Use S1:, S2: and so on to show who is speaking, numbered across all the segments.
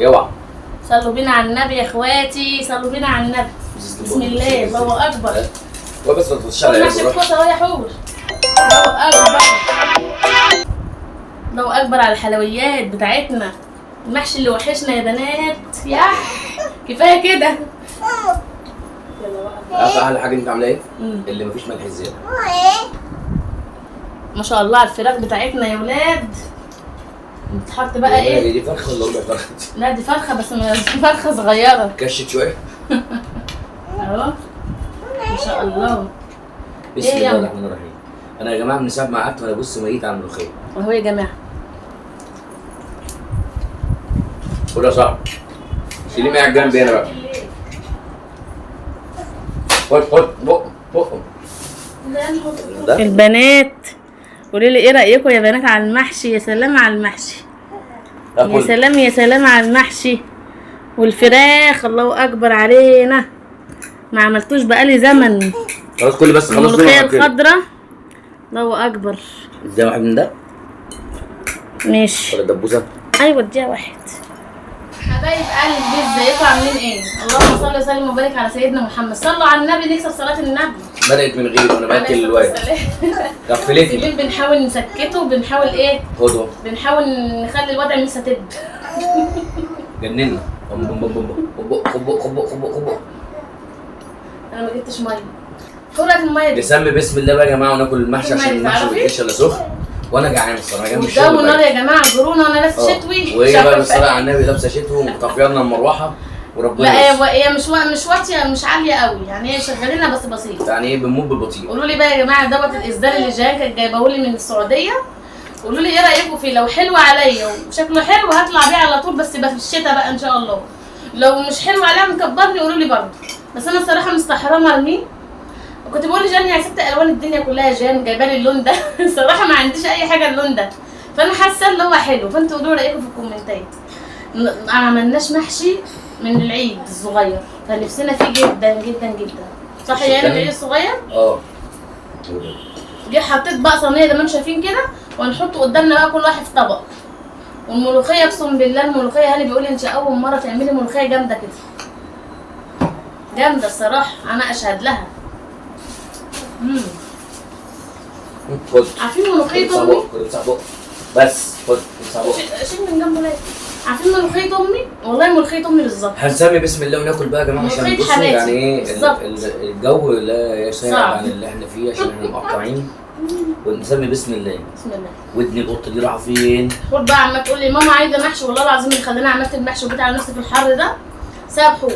S1: اوعى.
S2: صلوا بينا على النبي يا اخواتي، صلوا بينا على النبي. بسم الله، الله اكبر.
S1: وبس ما تخش على
S2: محشي الكوسه اهو يا حور. الله اكبر، الله اكبر على الحلويات بتاعتنا. المحشي اللي وحشنا يا بنات. يا كفايه كده. يلا بقى.
S1: عارفه احلى حاجه انت عامله ايه؟ اللي مفيش ملح زياده.
S2: ما شاء الله على الفراخ بتاعتنا يا ولاد. بتحط بقى ايه؟
S1: دي فرخه ولا ربع فرخه؟
S2: لا دي فرخه، بس فرخه صغيره.
S1: كشت شويه.
S2: اهو ما شاء الله.
S1: بسم الله الرحمن الرحيم. انا يا جماعه من ساعه ما قعدت وانا بص ميت على الملوخيه.
S2: اهو يا جماعه.
S1: خد يا صاحبي. شيلي معايا الجنب هنا بقى. خد بق.
S2: البنات قولوا لي ايه رايكم يا بنات على المحشي؟ يا سلام على المحشي، يا سلام يا سلام على المحشي والفراخ. الله اكبر علينا، ما عملتوش بقالي زمن.
S1: خلاص كل بس خلاص.
S2: الملوخيه الخضراء. الله اكبر.
S1: اديها واحد من ده
S2: ماشي
S1: ولا دبوسه؟
S2: ايوه اديها واحد. حبايب قلبي ازيكم عاملين ايه؟ اللهم صل وسلم وبارك على سيدنا محمد. صلوا على النبي نكسب صلاه النبي.
S1: بدات من غير وانا باكل الواد. غفلتني.
S2: بنحاول نسكته وبنحاول ايه؟
S1: خده.
S2: بنحاول نخلي الوضع مستتب.
S1: جننا. خب.
S2: انا ما جبتش ميه. خد الميه دي.
S1: نسمي بسم الله بقى يا جماعه وناكل المحشي عشان المحشي ما يجيش الا سخن. وانا جعان الصراحه، جاي من الشغل.
S2: والجو نار يا جماعه، الجرونا وانا لابسه شتوي.
S1: وهي بقى بالصلاه على النبي لابسه شتوي ومطفيه لنا المروحه وربنا.
S2: لا هي مش واطيه، مش عاليه قوي يعني، هي شغالينها بس بسيط.
S1: يعني ايه بنموت بالبطيء.
S2: قولوا لي بقى يا جماعه دوت الاسدال اللي جاي كانت جايبه لي من السعوديه. قولوا لي ايه رايكم فيه؟ لو حلو عليا وشكله حلو هطلع بيه على طول، بس يبقى في الشتاء بقى ان شاء الله. لو مش حلو عليها مكبرني قولوا لي برضه. بس انا الصراحه مستحرمه ارميه. وكنت بقول لجان يا ست الوان الدنيا كلها جان جايبه لي اللون ده. الصراحه ما عنديش اي حاجه اللون ده، فانا حاسه ان هو حلو. فانتوا قولوا لي رايكم في الكومنتات. ما عملناش محشي من العيد الصغير، فنفسنا فيه جدا جدا جدا. صح يعني العيد الصغير؟ جه حطيت بقى صينيه زي ما انتم شايفين كده، وهنحطه قدامنا بقى كل واحد في طبق. والملوخيه اقسم بالله الملوخيه هاني بيقول لي انت اول مره تعملي ملوخيه جامده كده. جامده الصراحه، انا اشهد لها.
S1: خد.
S2: عارفين ملوخيه امي؟
S1: بس خد
S2: شيل من جنبه ليه؟ عارفين ملوخيه امي؟ والله ملوخيه امي بالظبط.
S1: هنسمي بسم الله وناكل بقى يا جماعه عشان بصوا يعني ايه الجو لا يساعد عن اللي احنا فيه عشان احنا مقطعين. ونسمي بسم الله.
S2: بسم الله.
S1: ودني القطه دي راحه فين؟
S2: خد بقى عمال تقول لي ماما عايزه محشي، والله العظيم اللي خلاني عملت المحشي وجيت على نفسي في الحر ده سبب حور.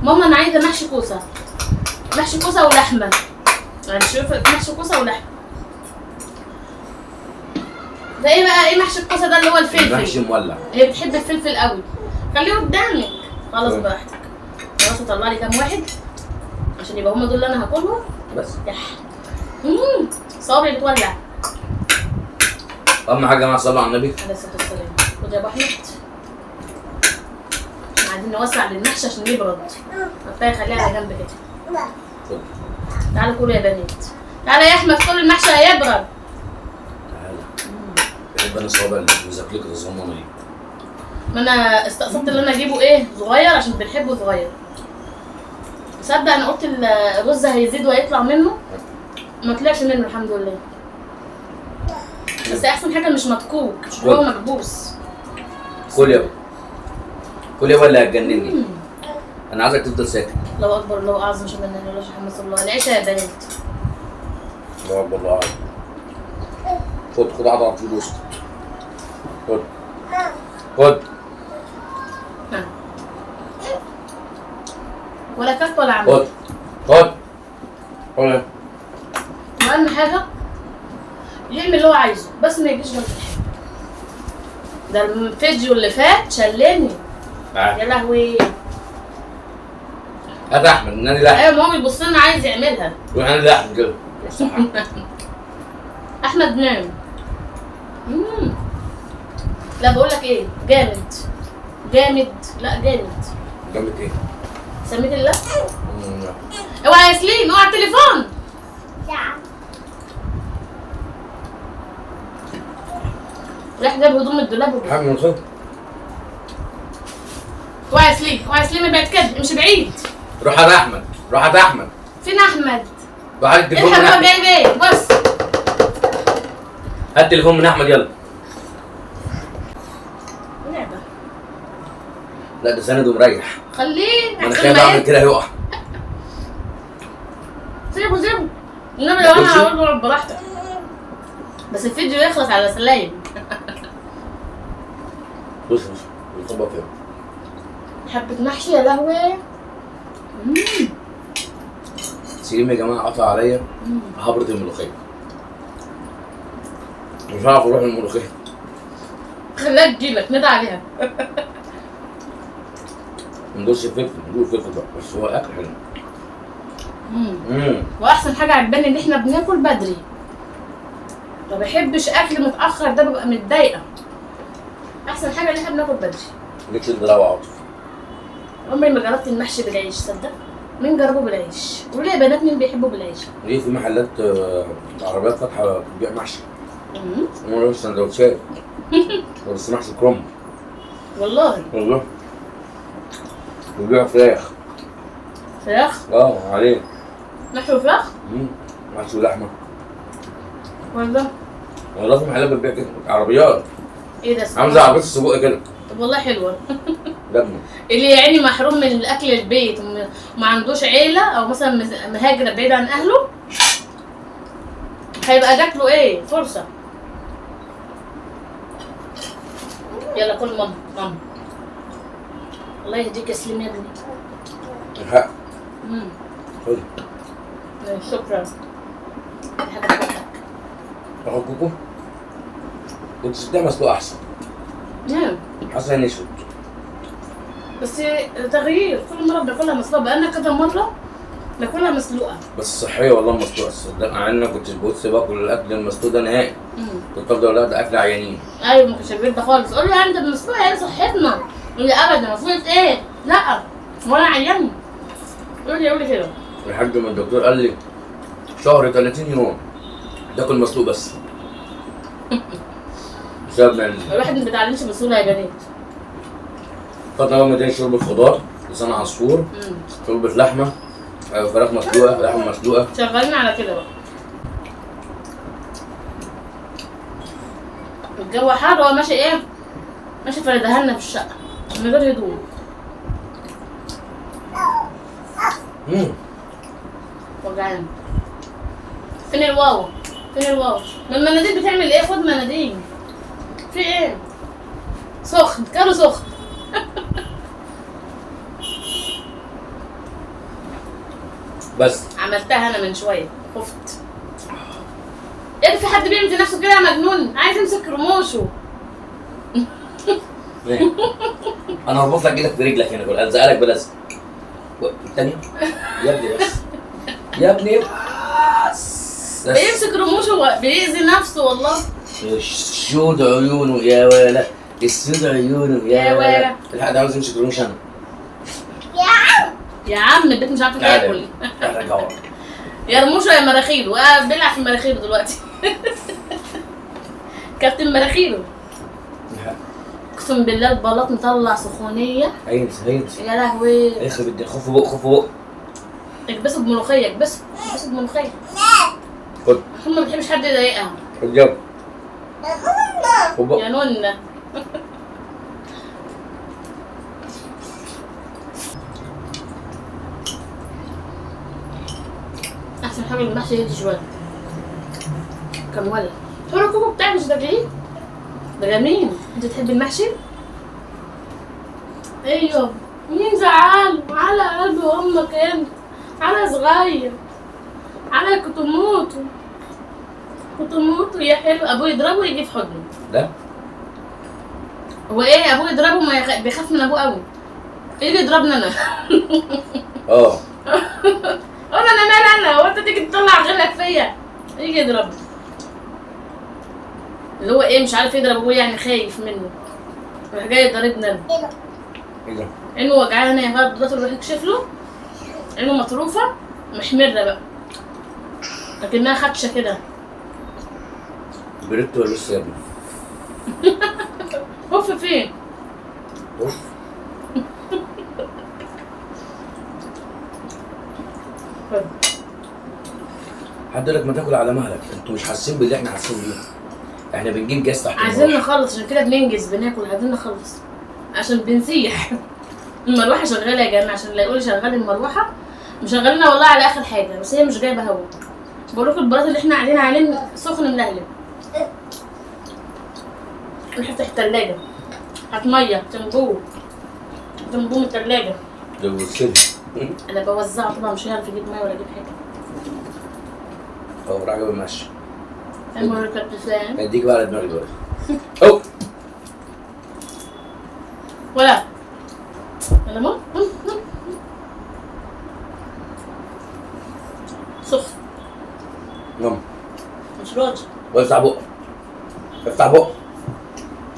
S2: ماما انا عايزه محشي كوسه. محشي كوسه ولحمه. يعني شوف محشي كوسه ولحمه. ده ايه بقى؟ ايه محشي الكوسه ده؟ اللي هو الفلفل.
S1: محشي مولع.
S2: هي بتحب الفلفل قوي. خليه قدامك. خلاص براحتك. خلاص اطلع لي كام واحد عشان يبقى هم دول اللي انا هاكلهم
S1: بس.
S2: يح. صوابعي بتولع.
S1: اهم حاجه يا جماعه صلوا على النبي
S2: عليه الصلاه والسلام. خد يا ابو احمد. عايزين نوسع للمحشي عشان يبرد. حطيها خليها على جنب كده. تعالوا كلوا يا بنات. تعالى يا احمد كل المحشي هيبرد.
S1: تعالى. بحب انا الصوابع اللي مزكلكه الصغننه دي.
S2: ما انا استقصدت اللي انا اجيبه ايه صغير عشان بنحبه صغير. تصدق انا قلت الرز هيزيد وهيطلع منه، ما طلعش منه الحمد لله. بس احسن حاجه مش مطكوك، مش هو مكبوس.
S1: كل يابا كل يابا اللي هتجنني. انا عايزك تفضل ساكت.
S2: الله اكبر الله اعظم شهد ان لا اله الا الله محمد رسول الله. العشاء يا بنات.
S1: الله اكبر الله اعظم. خد عضلة في الوسط. خد
S2: ولا كلت ولا عملت.
S1: خد
S2: واهم حاجه يعمل اللي هو عايزه بس ما يجيش جنب الحاجه. ده الفيديو اللي فات شلني. يا لهوي.
S1: هات احمد نادي لحم.
S2: ايوه ما هو بيبص لنا عايز يعملها.
S1: روح نادي لحم كده.
S2: احمد نام. لا بقول لك ايه جامد. لا جامد.
S1: جامد ايه؟
S2: سميت الله. اوعى يا سليم اوعى التليفون. راح جاب هدوم الدولاب
S1: حاجه من الخير.
S2: كويس ليه؟ كويس ليه ما بعد كده؟ امشي بعيد.
S1: روح يا احمد، روح يا احمد.
S2: فين احمد؟
S1: روح هات التليفون من
S2: الحق هو
S1: احمد.
S2: جايب ايه؟ بص.
S1: هات التليفون من احمد يلا.
S2: لعبة.
S1: لا ده سند ومريح.
S2: خليه
S1: انا
S2: احسن
S1: خايف
S2: ما
S1: اعمل
S2: ايه.
S1: كده هيقع.
S2: سيبه سيبه. انما لو انا هقول له براحتك. بس الفيديو يخلص على سلايم.
S1: بص بص بيطبق فيها.
S2: حبة محشي يا لهوي.
S1: سليم يا جماعه قطع عليا هبرة الملوخيه. مش هعرف اروح الملوخيه.
S2: خليها تجيلك ندى عليها.
S1: ندوس الفلفل، ندوس الفلفل بقى، بس هو اكل حلو.
S2: واحسن حاجه عجباني ان احنا بناكل بدري. ما بحبش اكل متاخر، ده ببقى متضايقه. احسن حاجه ان احنا بناكل بدري.
S1: ليك الدراع وعاطف.
S2: عمري ما جربت المحشي بالعيش، صدق. مين جربه بالعيش؟ قولوا لي يا بنات مين بيحبوا بالعيش؟
S1: ليه في محلات عربيات فاتحه بتبيع محشي. هم سندوتشات. بس محشي كرنب.
S2: والله.
S1: والله. بيبيعوا فراخ.
S2: فراخ؟
S1: عليه.
S2: محشي وفراخ؟
S1: محشي ولحمه.
S2: والله.
S1: والله في محلات بتبيع كده عربيات.
S2: ايه ده؟
S1: عامله زي عربيه السجق كده.
S2: طب والله حلوه.
S1: لبنه.
S2: اللي يعني محروم من الاكل البيت وما عندوش عيله او مثلا مهاجر بعيد عن اهله، هيبقى جات له ايه؟ فرصه. يلا كل ماما ماما. الله يهديك يا سليم يا ابني.
S1: الحق. خد.
S2: شكرا. حاجه بتاعتك.
S1: اخد كوكو. كنت سبتها مسلوقه احسن. حاسه اني نشفت.
S2: بس تغيير، كل مره بناكلها مسلوقه، بقالنا كذا مره ناكلها مسلوقه.
S1: بس صحيه والله مسلوقه، صدق مع ان كنت بص باكل الاكل المسلوق ده نهائي. كنت افضل لا ده اكل عيانين.
S2: ايوه ما كنتش ده خالص. قول له يا انت مسلوقه يعني صحتنا. يقول لي ابدا المفروض ايه؟ لا هو انا عيان. يقول لي كده.
S1: لحد ما الدكتور قال لي شهر 30 يوم تاكل مسلوق بس. بسبب
S2: الواحد ما بيتعلمش بسهوله يا بنات.
S1: فترة بقى مداني شوربة خضار، لسان عصفور، شوربة لحمة، فراخ مسلوقة، لحمة مسلوقة.
S2: شغالين على كده بقى. الجو حر، هو ماشي ايه؟ ماشي فردهنا في الشقة من غير هدوم. وجعان. فين الواو؟ فين الواو؟ ما المناديل بتعمل ايه؟ خد مناديل. في ايه؟ سخن، كانوا سخن.
S1: بس
S2: عملتها انا من شويه، خفت. ايه ده، في حد بيعمل في نفسه كده يا مجنون؟ عايز يمسك رموشه.
S1: انا هربط لك ايدك في رجلك هنا، الزق لك بلزق. الثانية يا ابني بس. يا ابني بس.
S2: بيمسك رموشه بيأذي نفسه والله.
S1: الشود عيونه يا ولا، السود عيونه يا ولا. الحق ده عاوز يمسك رموش انا.
S2: يا عم البيت مش عارفه تاكل. يا رموشه يا مراخيله، بيلعب في مراخيله دلوقتي. كابتن مراخيله. اقسم بالله البلاط مطلع سخونيه.
S1: هينس
S2: يا لهوي.
S1: هيخرب الدنيا. خف بق خف بق.
S2: اكبسوا بملوخيه، اكبسوا بملوخيه.
S1: خد.
S2: محمد ما بتحبش حد يضايقها.
S1: خد يلا. خد بق.
S2: يا نونه. احسن حاجه المحشي يهدي شويه. كم ولد. حلو الكوكو بتاعك مش تاكليه؟ ده جميل. انت تحبي المحشي؟ ايوه. مين زعل؟ على قلب امك انت. على صغير. على كتموتو. كتموتو يا حلو. ابوه يضربه يجي في حضنه.
S1: ده؟
S2: هو ايه ابوه يضربه؟ ما بيخاف من ابوه قوي. يجي يضربني انا. قول انا مال انا، هو انت تيجي تطلع غلك فيا؟ يجي يضربني. اللي هو ايه مش عارف يضرب ابوه، يعني خايف منه. راح جاي يضربني انا.
S1: ايه ده؟
S2: عينه وجعانه يا فرد، دلوقتي بروح يكشف له. عينه مطروفه محمره بقى. لكنها خدشه كده.
S1: بريت ولا لسه يا ابني؟
S2: هوف فين؟
S1: هوف. حضرتك ما تاكل على مهلك، انتوا مش حاسين باللي احنا حاسين بيه. احنا بنجيب جاز تحت
S2: عايزين
S1: المروحة.
S2: نخلص عشان كده بننجز بناكل، عايزين نخلص عشان بنسيح. المروحه شغاله يا جماعه، عشان اللي يقول شغال المروحه مشغلينها والله على اخر حاجه، بس هي مش جايبه هوا. بقول لكم البلاط اللي احنا قاعدين عليه سخن ملهلب. نفتح التلاجة، هات ميه تنبوه من التلاجة.
S1: ده بصي
S2: انا بوزعه طبعا، مش هيعرف يجيب ميه ولا يجيب حاجه.
S1: هو راجل ماشي.
S2: المهم الكابتن
S1: اديك بقى على دماغي دلوقتي. او
S2: ولا انا مو سخن
S1: نعم.
S2: مش راضي.
S1: وافتح بقك. افتح بقك.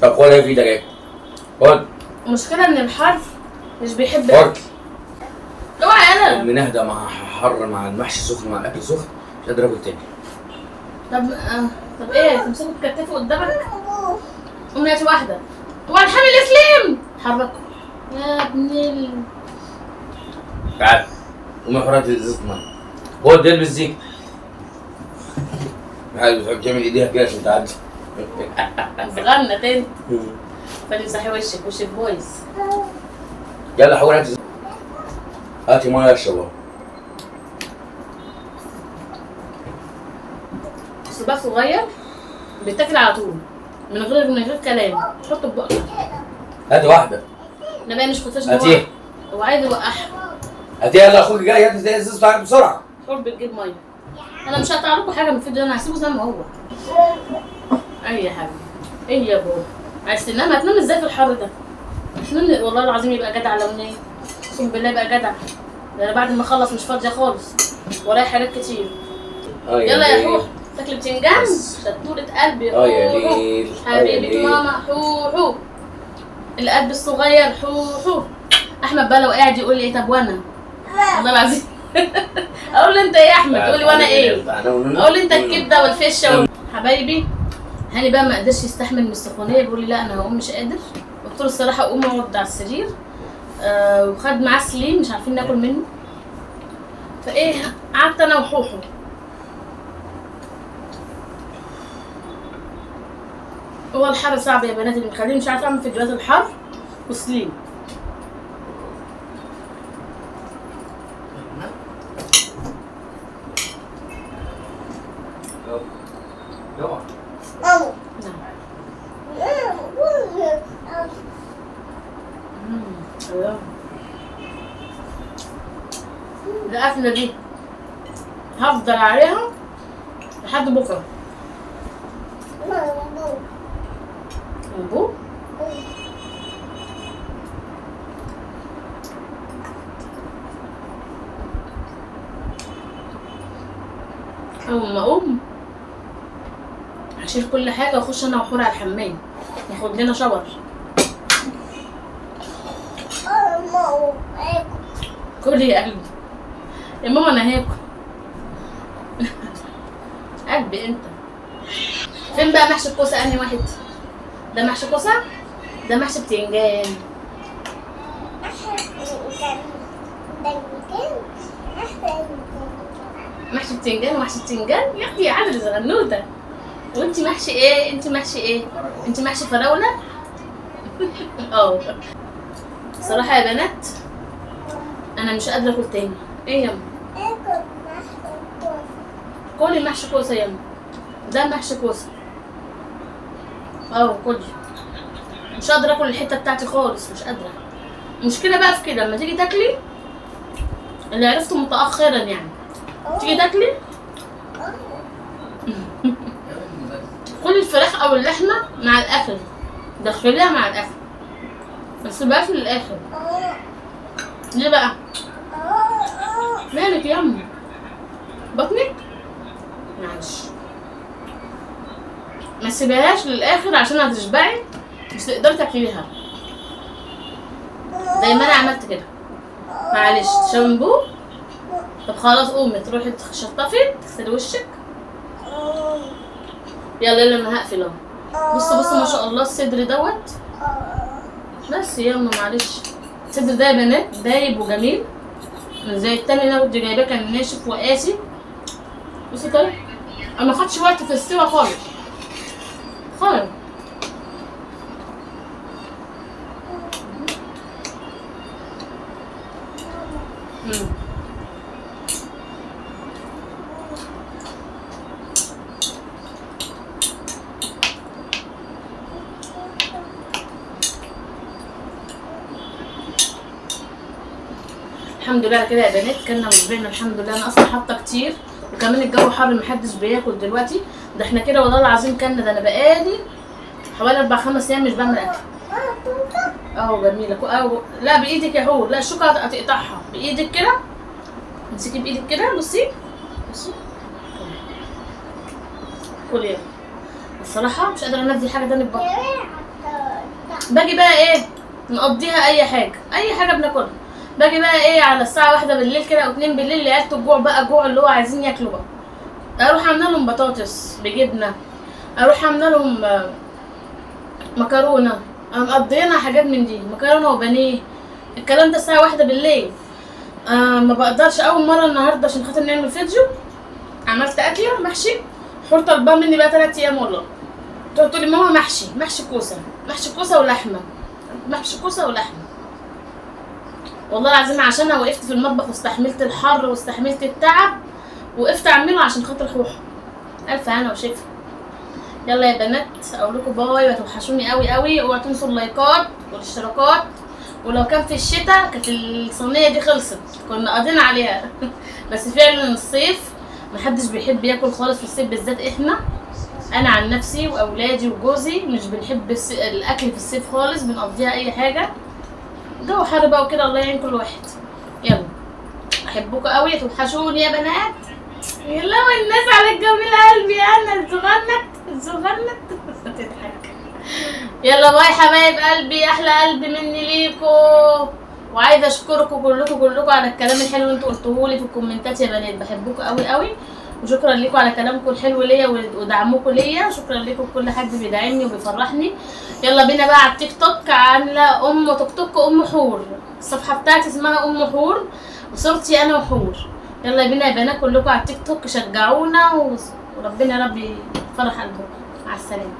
S1: طب خد ايه في ايدك ايه؟ خد.
S2: المشكله ان الحر مش بيحب.
S1: خد.
S2: اوعى انا.
S1: المنهدة مع حر مع المحشي سخن مع الاكل سخن مش قادر اكل تاني.
S2: طب ايه تمسكوا تكتفوا قدامك؟ قوم هات واحده. هو الحامل اسلام حركوا يا ابن
S1: تعال. قوم احط ازازة ميه. خد البس دي. عايز بتحب تعمل ايديها كده عشان تعدي.
S2: صغرنا تاني. فنمسحي وشك بايظ.
S1: يلا حاول هاتي. هاتي ميه اشرب اهو.
S2: صباع صغير بيتاكل على طول من غير كلام، حطه في بقك.
S1: هاتي واحدة.
S2: انا بقى مش كنتش
S1: هاتيها.
S2: هو عايز يوقعها.
S1: هاتيها يلا اخوك جاي هات زي الازاز بتاعك بسرعة.
S2: حط بتجيب ميه. انا مش هقطع لكم حاجه من الفيديو ده، انا هسيبه زي ما هو. اي يا حبيبي. ايه يا بابا؟ عايز تنام؟ هتنام ازاي في الحر ده؟ نام والله العظيم يبقى جدع لو نام. اقسم بالله يبقى جدع. ده انا بعد ما اخلص مش فاضيه خالص، ورايا حاجات كتير. يلا يا حوح تاكل بتنجان شطورة قلبي.
S1: يا ليل.
S2: حبيبة ماما حوحو القلب الصغير حوحو. احمد بقى لو قاعد يقول لي ايه طب وانا؟ والله العظيم اقول له انت ايه يا احمد؟ يقول لي وانا ايه؟ اقول له انت الكبده والفشه حبايبي. هاني بقى ما قدرش يستحمل من السخونيه، بيقول لي لا انا هقوم مش قادر. قلت له الصراحه قوم اقعد على السرير. وخد معاه سليم مش عارفين ناكل منه. فايه قعدت انا وحوحو. هو الحر صعب يا بنات، اللي مخليني مش عارفه اعمل فيديوهات الحر وسليم. القفله دي هفضل عليها لحد بكره. أبو أول ما أقوم هشيل كل حاجة وأخش أنا وحور على الحمام ناخد لنا شاور. كلي يا قلبي. يا ماما أنا هاكل. قلبي أنت. فين بقى محشي الكوسة؟ أنهي واحد؟ ده محشي كوسة؟ ده محشي بتنجان. محشي بتنجان ومحشي بتنجان يا اختي يا عادل زغنوته. وانت محشي ايه؟ انت محشي ايه؟ انت محشي فراوله؟ صراحه يا بنات انا مش قادره اكل تاني. ايه يا ام؟ كلي محشي كوسه يا ام. ده محشي كوسه. كلي. مش قادره اكل الحته بتاعتي خالص، مش قادره. المشكله بقى في كده لما تيجي تاكلي اللي عرفته متاخرا يعني تيجي تاكلي كل الفراخ او اللحمه مع الاكل، دخليها مع الاكل بس بقى في الاخر. ليه بقى؟ مالك يا امي؟ بطنك؟ معلش ما تسيبيهاش للاخر عشان هتشبعي مش تقدري تاكليها زي ما انا عملت كده. معلش شامبو. طب خلاص قومي تروحي تشطفي تغسلي وشك. يلا انا هقفل اهو. بصوا ما شاء الله الصدر دوت. بس يلا معلش الصدر ده يا بنات دايب وجميل مش زي التاني اللي انا كنت جايباه كان ناشف وقاسي. بصي كده انا ما خدش وقت في السوا خالص خالص. الحمد لله على كده يا بنات، كنا وشبعنا الحمد لله. انا اصلا حاطه كتير، وكمان الجو حر محدش بياكل دلوقتي. ده احنا كده والله العظيم كنا، ده انا بقالي حوالي 4-5 ايام مش بعمل اكل. جميله لا بايدك يا حور، لا الشوكه هتقطعها بايدك كده، امسكي بايدك كده. بصي كل يوم الصراحه مش قادره انزل حاجه تاني في بطني. باجي بقى ايه نقضيها اي حاجه بناكلها. باجي بقى ايه على الساعه 1 بالليل كده او 2 بالليل، العيال الجوع بقى، جوع اللي هو عايزين ياكلوا بقى. اروح عامله لهم بطاطس بجبنه، اروح عامله لهم مكرونه، مقضينا حاجات من دي، مكرونه وبانيه. الكلام ده الساعه 1 بالليل. ما بقدرش. اول مره النهارده عشان خاطر نعمل فيديو عملت اكله محشي. حور طلبان مني بقى 3 ايام والله. قلت لي ماما محشي كوسه ولحمه، محشي كوسه ولحمه. والله العظيم عشانها وقفت في المطبخ واستحملت الحر واستحملت التعب، وقفت اعمله عشان خاطر حوحه. الف هنا وشفا. يلا يا بنات اقول لكم باي، وتوحشوني قوي قوي. اوعوا تنسوا اللايكات والاشتراكات. ولو كان في الشتاء كانت الصينيه دي خلصت، كنا قاضيين عليها. بس فعلا الصيف محدش بيحب ياكل خالص في الصيف بالذات. انا عن نفسي واولادي وجوزي مش بنحب الاكل في الصيف خالص، بنقضيها اي حاجه. الجو حر بقى وكده، الله يعين كل واحد. يلا احبكم قوي، توحشوني يا بنات. يلا والناس على الجميل قلبي انا الزغنت تضحك. يلا باي حبايب قلبي، احلى قلب مني ليكوا. وعايزه اشكركم كلكم على الكلام الحلو اللي انتوا قلتوهولي في الكومنتات يا بنات. بحبكم قوي قوي، وشكرا لكم على كلامكم الحلو ليا ودعمكم ليا. شكرا لكم كل حد بيدعمني وبيفرحني. يلا بينا بقى على التيك توك، عامله ام حور. الصفحه بتاعتي اسمها ام حور، وصورتي انا وحور. يلا بينا يا بنات كلكم على التيك توك، شجعونا وربنا يا رب يفرح قلبكم. مع السلامه.